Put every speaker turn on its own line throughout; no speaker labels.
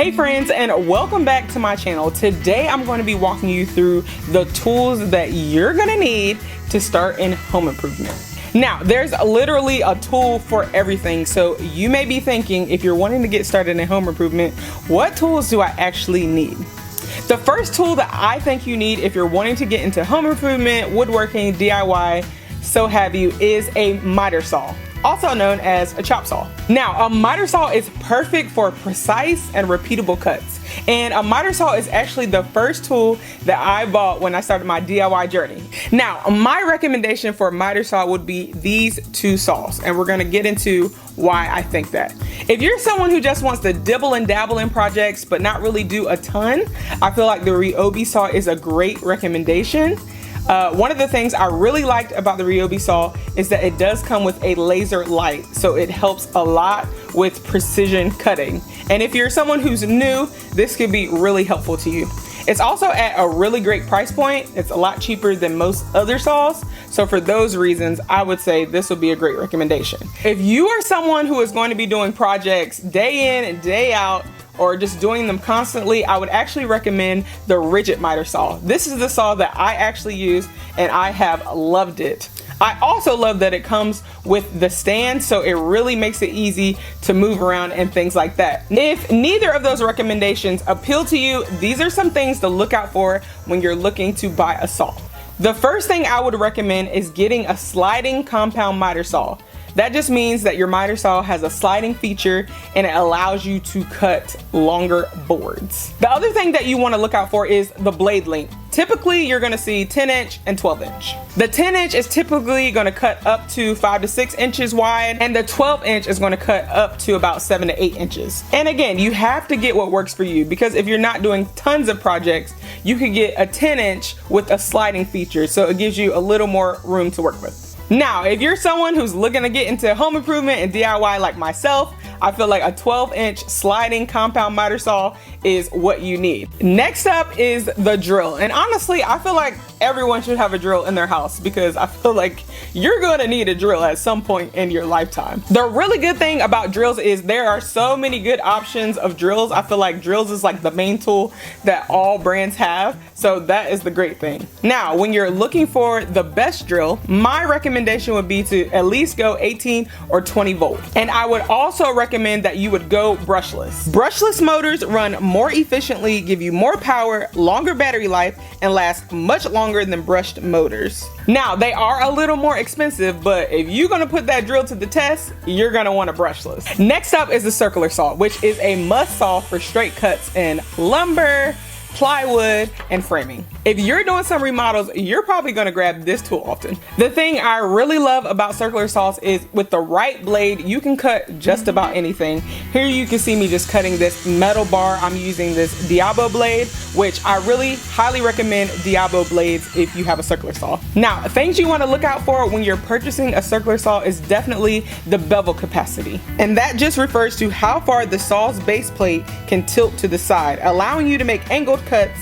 Hey friends, and welcome back to my channel. Today I'm going to be walking you through the tools that you're going to need to start in home improvement. Now, there's literally a tool for everything, so you may be thinking, if you're wanting to get started in home improvement, what tools do I actually need? The first tool that I think you need if you're wanting to get into home improvement, woodworking, DIY, so have you, is a miter saw, also known as a chop saw. Now, a miter saw is perfect for precise and repeatable cuts. And a miter saw is actually the first tool that I bought when I started my DIY journey. Now, my recommendation for a miter saw would be these two saws, and we're gonna get into why I think that. If you're someone who just wants to dibble and dabble in projects but not really do a ton, I feel like the Ryobi saw is a great recommendation. One of the things I really liked about the Ryobi saw is that it does come with a laser light, so it helps a lot with precision cutting. And if you're someone who's new, this could be really helpful to you. It's also at a really great price point. It's a lot cheaper than most other saws. So for those reasons, I would say this would be a great recommendation. If you are someone who is going to be doing projects day in and day out, or just doing them constantly, I would actually recommend the rigid miter saw. This is the saw that I actually use and I have loved it. I also love that it comes with the stand, so it really makes it easy to move around and things like that. If neither of those recommendations appeal to you, these are some things to look out for when you're looking to buy a saw. The first thing I would recommend is getting a sliding compound miter saw. That just means that your miter saw has a sliding feature and it allows you to cut longer boards. The other thing that you want to look out for is the blade length. Typically, you're going to see 10-inch and 12-inch. The 10-inch is typically going to cut up to 5 to 6 inches wide, and the 12-inch is going to cut up to about 7 to 8 inches. And again, you have to get what works for you, because if you're not doing tons of projects, you could get a 10-inch with a sliding feature, so it gives you a little more room to work with. Now, if you're someone who's looking to get into home improvement and DIY like myself, I feel like a 12-inch sliding compound miter saw is what you need. Next up is the drill. And honestly, I feel like everyone should have a drill in their house, because I feel like you're gonna need a drill at some point in your lifetime. The really good thing about drills is there are so many good options of drills. I feel like drills is like the main tool that all brands have, so that is the great thing. Now, when you're looking for the best drill, my recommendation would be to at least go 18 or 20 volt. And I would also recommend that you would go brushless. Brushless motors run more efficiently, give you more power, longer battery life, and last much longer than brushed motors. Now, they are a little more expensive, but if you're gonna put that drill to the test, you're gonna want a brushless. Next up is the circular saw, which is a must saw for straight cuts in lumber, plywood, and framing. If you're doing some remodels, you're probably gonna grab this tool often. The thing I really love about circular saws is with the right blade, you can cut just about anything. Here you can see me just cutting this metal bar. I'm using this Diablo blade, which I really highly recommend Diablo blades if you have a circular saw. Now, things you wanna look out for when you're purchasing a circular saw is definitely the bevel capacity. And that just refers to how far the saw's base plate can tilt to the side, allowing you to make angled cuts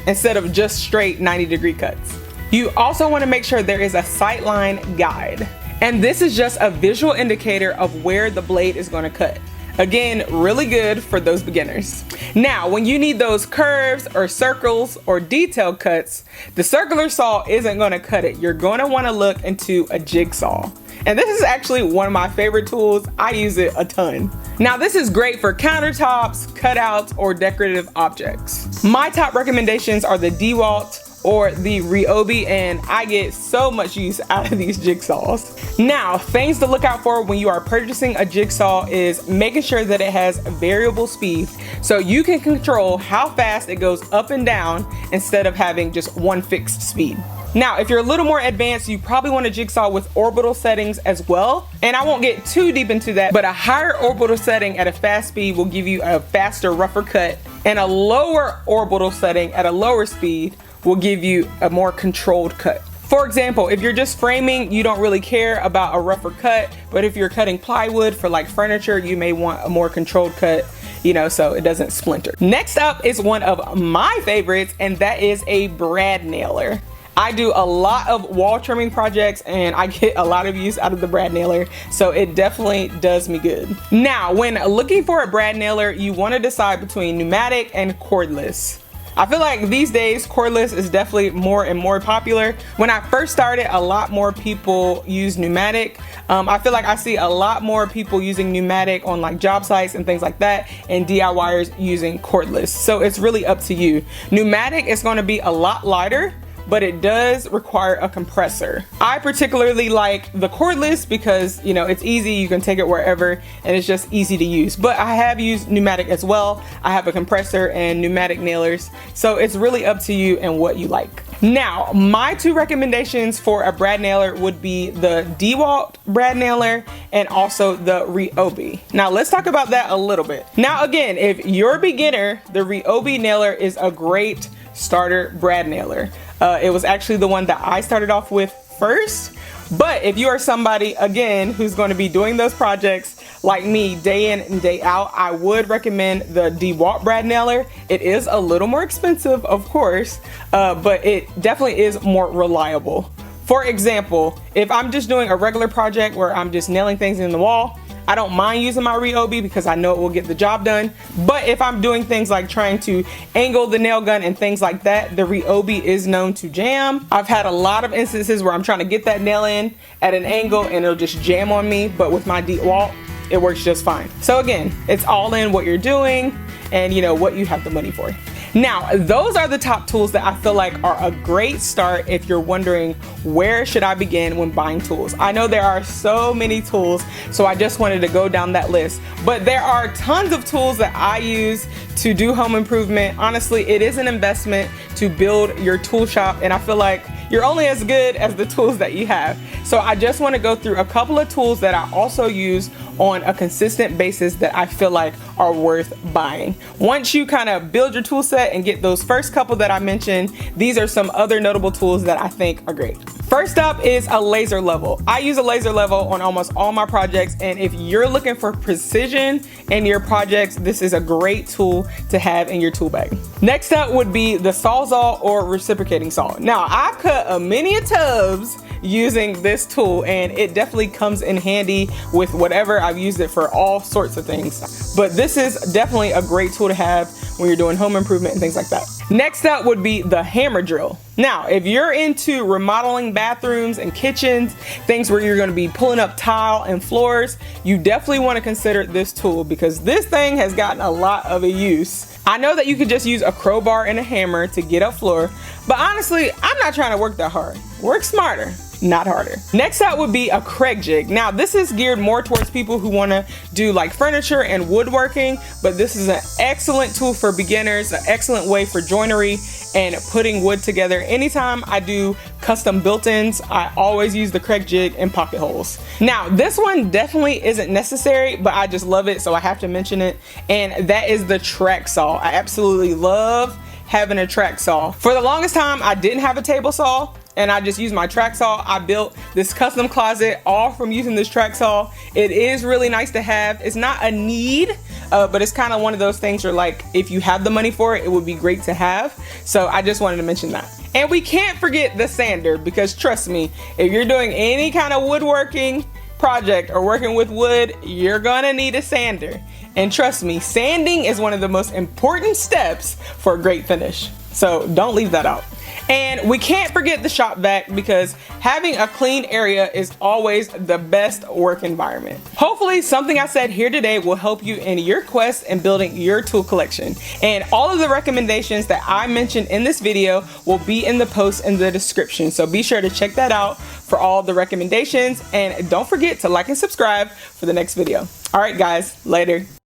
instead of just straight 90-degree cuts. You also want to make sure there is a sightline guide. And this is just a visual indicator of where the blade is going to cut. Again, really good for those beginners. Now, when you need those curves or circles or detailed cuts, the circular saw isn't going to cut it. You're going to want to look into a jigsaw. And this is actually one of my favorite tools. I use it a ton. Now, this is great for countertops, cutouts, or decorative objects. My top recommendations are the DeWalt or the Ryobi, and I get so much use out of these jigsaws. Now, things to look out for when you are purchasing a jigsaw is making sure that it has variable speed, so you can control how fast it goes up and down instead of having just one fixed speed. Now, if you're a little more advanced, you probably want a jigsaw with orbital settings as well. And I won't get too deep into that, but a higher orbital setting at a fast speed will give you a faster, rougher cut, and a lower orbital setting at a lower speed will give you a more controlled cut. For example, if you're just framing, you don't really care about a rougher cut, but if you're cutting plywood for like furniture, you may want a more controlled cut, you know, so it doesn't splinter. Next up is one of my favorites, and that is a brad nailer. I do a lot of wall trimming projects and I get a lot of use out of the brad nailer, so it definitely does me good. Now, when looking for a brad nailer, you want to decide between pneumatic and cordless. I feel like these days cordless is definitely more and more popular. When I first started, a lot more people use pneumatic. I feel like I see a lot more people using pneumatic on like job sites and things like that, and DIYers using cordless. So it's really up to you. Pneumatic is going to be a lot lighter, but it does require a compressor. I particularly like the cordless because, you know, it's easy, you can take it wherever, and it's just easy to use. But I have used pneumatic as well. I have a compressor and pneumatic nailers, so it's really up to you and what you like. Now, my two recommendations for a brad nailer would be the DeWalt brad nailer and also the Ryobi. Now, let's talk about that a little bit. Now, again, if you're a beginner, the Ryobi nailer is a great starter brad nailer. It was actually the one that I started off with first. But if you are somebody, again, who's going to be doing those projects like me day in and day out, I would recommend the DeWalt brad nailer. It is a little more expensive, of course, but it definitely is more reliable. For example, if I'm just doing a regular project where I'm just nailing things in the wall, I don't mind using my Ryobi because I know it will get the job done. But if I'm doing things like trying to angle the nail gun and things like that, the Ryobi is known to jam. I've had a lot of instances where I'm trying to get that nail in at an angle and it'll just jam on me, but with my DeWalt, it works just fine. So again, it's all in what you're doing and you know what you have the money for. Now, those are the top tools that I feel like are a great start if you're wondering where should I begin when buying tools. I know there are so many tools, so I just wanted to go down that list. But there are tons of tools that I use to do home improvement. Honestly, it is an investment to build your tool shop, and I feel like you're only as good as the tools that you have. So I just want to go through a couple of tools that I also use on a consistent basis that I feel like are worth buying. Once you kind of build your tool set and get those first couple that I mentioned, these are some other notable tools that I think are great. First up is a laser level. I use a laser level on almost all my projects, and if you're looking for precision in your projects, this is a great tool to have in your tool bag. Next up would be the Sawzall or reciprocating saw. Now, I've cut a many tubs using this tool, and it definitely comes in handy with whatever. I've used it for all sorts of things, but this is definitely a great tool to have when you're doing home improvement and things like that. Next up would be the hammer drill. Now, if you're into remodeling bathrooms and kitchens, things where you're going to be pulling up tile and floors, you definitely want to consider this tool because this thing has gotten a lot of a use. I know that you could just use a crowbar and a hammer to get up floor, but honestly, I'm not trying to work that hard. Work smarter, not harder. Next out would be a Craig jig. Now, this is geared more towards people who want to do like furniture and woodworking, but this is an excellent tool for beginners, an excellent way for joinery and putting wood together. Anytime I do custom built-ins, I always use the Craig jig and pocket holes. Now, this one definitely isn't necessary, but I just love it, so I have to mention it, and that is the track saw. I absolutely love having a track saw. For the longest time, I didn't have a table saw, and I just used my track saw. I built this custom closet all from using this track saw. It is really nice to have. It's not a need, but it's kind of one of those things where like, if you have the money for it, it would be great to have. So I just wanted to mention that. And we can't forget the sander, because trust me, if you're doing any kind of woodworking project or working with wood, you're gonna need a sander. And trust me, sanding is one of the most important steps for a great finish. So don't leave that out. And we can't forget the shop vac, because having a clean area is always the best work environment. Hopefully something I said here today will help you in your quest in building your tool collection. And all of the recommendations that I mentioned in this video will be in the post in the description. So be sure to check that out for all the recommendations, and don't forget to like and subscribe for the next video. All right guys, later.